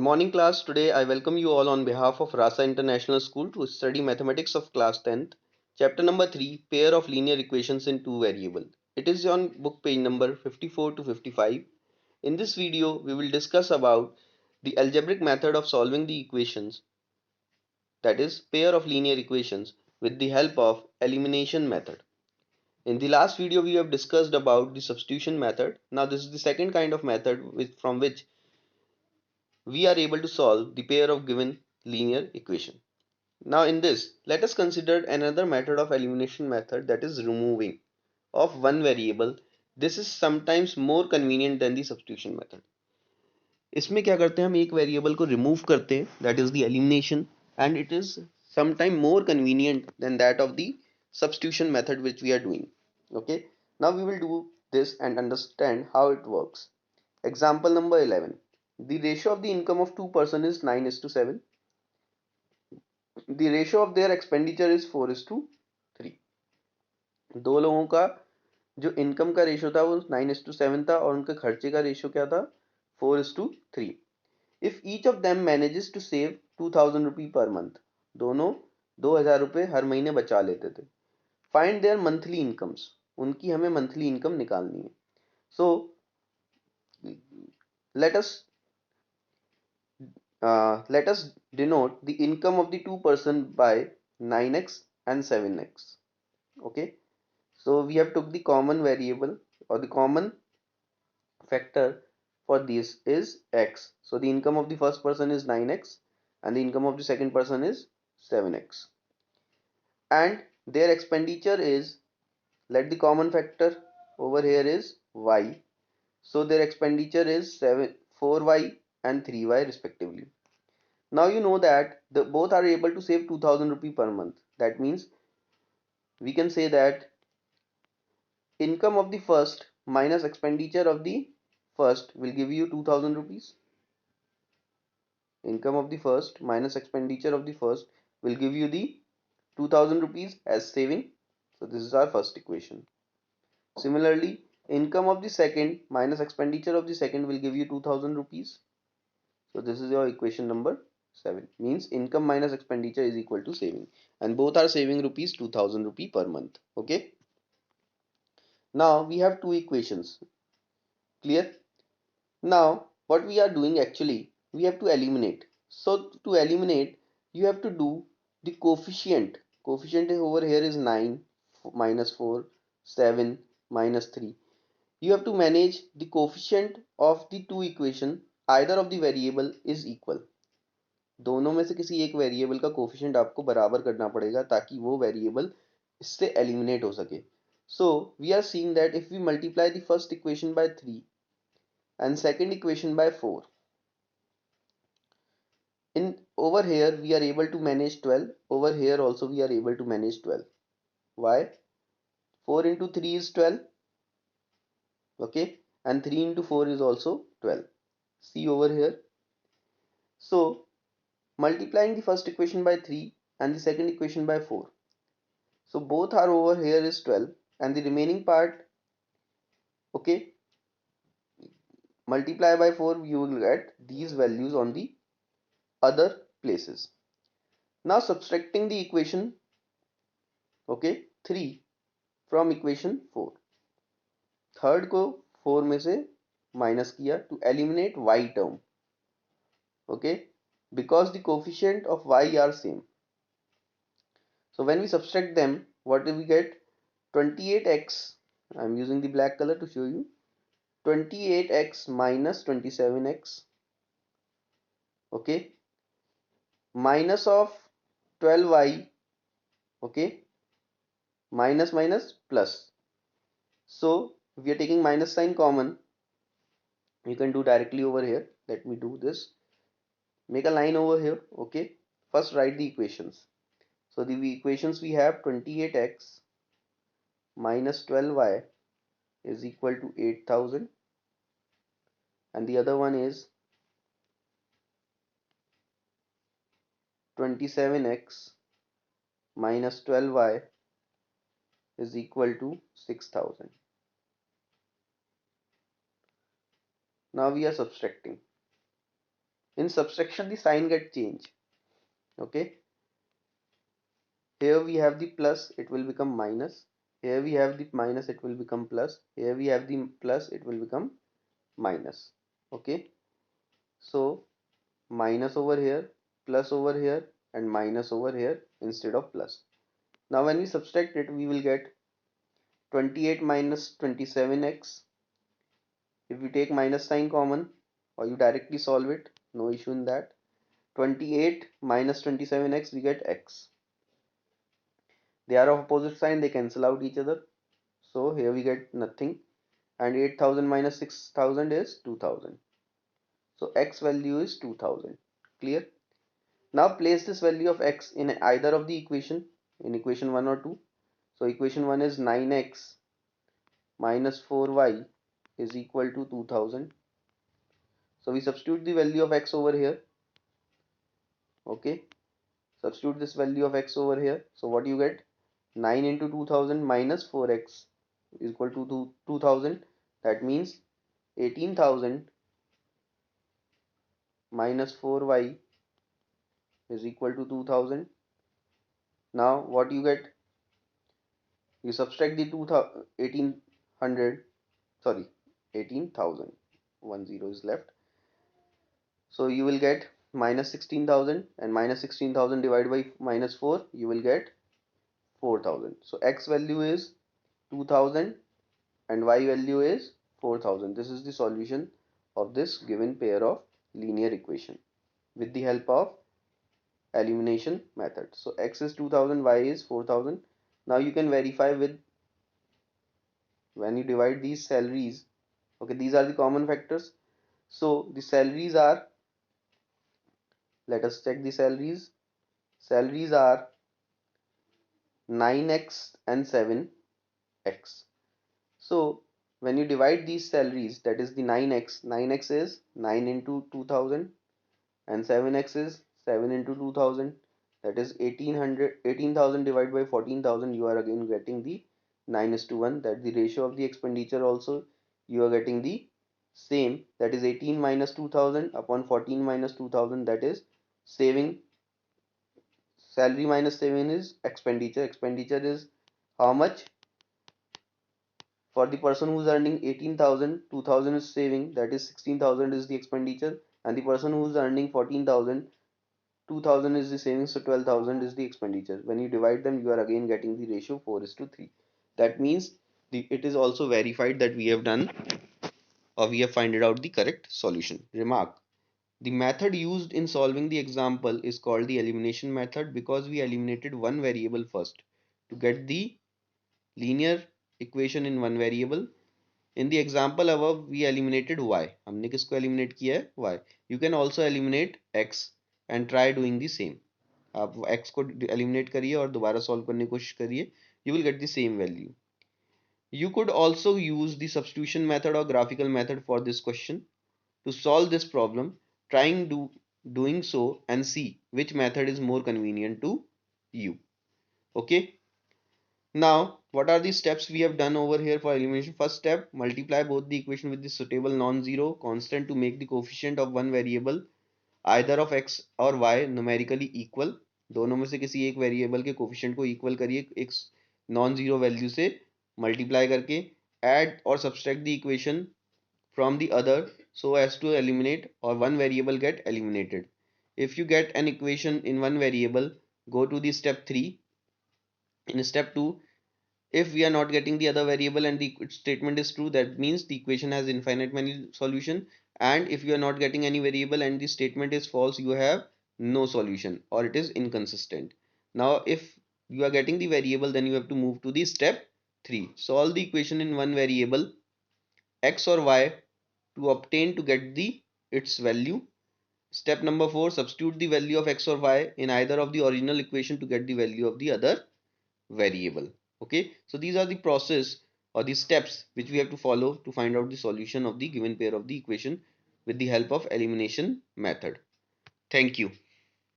Good morning, class. Today I welcome you all on behalf of Rasa International School to study mathematics of class 10th, chapter number 3, pair of linear equations in two variable. It is on book page number 54 to 55. In this video, we will discuss about the algebraic method of solving the equations, that is, pair of linear equations, with the help of elimination method. In the last video, we have discussed about the substitution method. Now, this is the second kind of method from which we are able to solve the pair of given linear equation. Now in this, let us consider another method of elimination method, that is removing of one variable. This is sometimes more convenient than the substitution method. इसमें क्या करते हैं, हम एक variable को remove करते हैं, that is the elimination, and it is sometime more convenient than that of the substitution method which we are doing. Okay, now we will do this and understand how it works. Example number 11. The ratio of the income of two persons is 9:7. The ratio of their expenditure is 4:3. दो लोगों का जो income का ratio था वो 9:7 था और उनके खर्चे का रेशियो क्या था, 4:3. If each of them manages to save 2000 rupee per month, दोनों 2000 रुपये हर महीने बचा लेते थे. फाइंड देयर मंथली इनकम्स, उनकी हमें मंथली इनकम निकालनी है. सो let us let us denote the income of the two person by 9x and 7x. Okay, so we have took the common variable or the common factor for this is x. So the income of the first person is 9x and the income of the second person is 7x, and their expenditure is, let the common factor over here is y. So their expenditure is 4y and 3y respectively. Now you know that the both are able to save 2000 rupee per month. That means we can say that income of the first minus expenditure of the first will give you 2000 rupees. Income of the first minus expenditure of the first will give you the 2000 rupees as saving. So this is our first equation. Similarly, income of the second minus expenditure of the second will give you 2000 rupees. So this is your equation number 7. Means income minus expenditure is equal to saving, and both are saving rupees 2000 rupee per month. Okay, now we have two equations. Clear? Now what we are doing, actually we have to eliminate. So to eliminate, you have to do the coefficient. Coefficient over here is 9 minus 4, 7 minus 3. You have to manage the coefficient of the two equation. Either of the variable is equal. दोनों में से किसी एक variable का coefficient आपको बराबर करना पड़ेगा ताकि वो वेरिएबल इससे एलिमिनेट हो सके. So we are seeing that if we multiply the first equation by 3 and second equation by 4, in over here we are able to manage 12. Over here also we are able to manage 12. Why? 4 into 3 is 12. Okay, and 3 into 4 is also 12. See over here. So multiplying the first equation by 3 and the second equation by 4, so both are over here is 12, and the remaining part, okay, multiply by 4, you will get these values on the other places. Now subtracting the equation, okay, 3 from equation 4, third को 4 में से minus किया to eliminate y term. Okay, because the coefficient of y are same. So when we subtract them, what do we get? 28x, I am using the black color to show you, 28x minus 27x, okay, minus of 12y, okay, minus minus plus. So we are taking minus sign common. You can do directly over here. Let me do this. Make a line over here. Okay, first write the equations. So the equations we have, 28x minus 12y is equal to 8000, and the other one is 27x minus 12y is equal to 6000. Now we are subtracting. In subtraction, the sign get changed. Okay, here we have the plus, it will become minus. Here we have the minus, it will become plus. Here we have the plus, it will become minus. Okay, so minus over here, plus over here, and minus over here instead of plus. Now when we subtract it, we will get 28 minus 27x. If you take minus sign common or you directly solve it, no issue in that. 28 minus 27x, we get x. They are of opposite sign, they cancel out each other. So here we get nothing. And 8000 minus 6000 is 2000. So x value is 2000. Clear? Now place this value of x in either of the equation, in equation 1 or 2. So equation 1 is 9x minus 4y is equal to 2000. So we substitute the value of x over here. Okay, substitute this value of x over here. So what you get? 9 into 2000 minus 4x is equal to 2000. That means 18,000 minus 4y is equal to 2000. Now what you get? You subtract the 1800, sorry, 18,000. 10 is left. So you will get minus 16,000, and minus 16,000 divided by minus 4, you will get 4,000. So x value is 2000 and y value is 4,000. This is the solution of this given pair of linear equation with the help of elimination method. So x is 2000, y is 4,000. Now you can verify with, when you divide these salaries. Okay, these are the common factors. So the salaries are, let us check the salaries. Salaries are 9x and 7x. So when you divide these salaries, that is the 9x is 9 into 2000, and 7x is 7 into 2000, that is 18,000 divided by 14,000. You are again getting the 9:1, that the ratio of the expenditure also you are getting the same, that is 18 minus 2000 upon 14 minus 2000, that is saving. Salary minus saving is expenditure. Expenditure is how much? For the person who is earning 18,000, 2,000 is saving, that is 16,000 is the expenditure, and the person who is earning 14,000, 2,000 is the savings, so 12,000 is the expenditure. When you divide them, you are again getting the ratio 4:3. That means it is also verified that we have done, or we have finded out the correct solution. Remark: the method used in solving the example is called the elimination method because we eliminated one variable first to get the linear equation in one variable. In the example above, we eliminated y. हमने किसको eliminate किया है? Y. You can also eliminate x and try doing the same. आप x को eliminate करिए और दोबारा solve करने की कोशिश करिए. You will get the same value. You could also use the substitution method or graphical method for this question to solve this problem. Doing so and see which method is more convenient to you. Okay. Now, what are the steps we have done over here for elimination? First step, multiply both the equation with the suitable non-zero constant to make the coefficient of one variable either of x or y numerically equal. दोनों में से किसी एक variable के coefficient को equal करिए एक non zero value से मल्टीप्लाई करके. Add or subtract the equation from the other so as to eliminate, or one variable get eliminated. If you get an equation in one variable, go to the step 3. In step 2, if we are not getting the other variable and the statement is true, that means the equation has infinite many solution. And if you are not getting any variable and the statement is false, you have no solution or it is inconsistent. Now if you are getting the variable, then you have to move to the step 3. Solve the equation in one variable x or y to obtain to get the its value. Step number 4, substitute the value of x or y in either of the original equation to get the value of the other variable. Okay, so these are the process or the steps which we have to follow to find out the solution of the given pair of the equation with the help of elimination method. Thank you.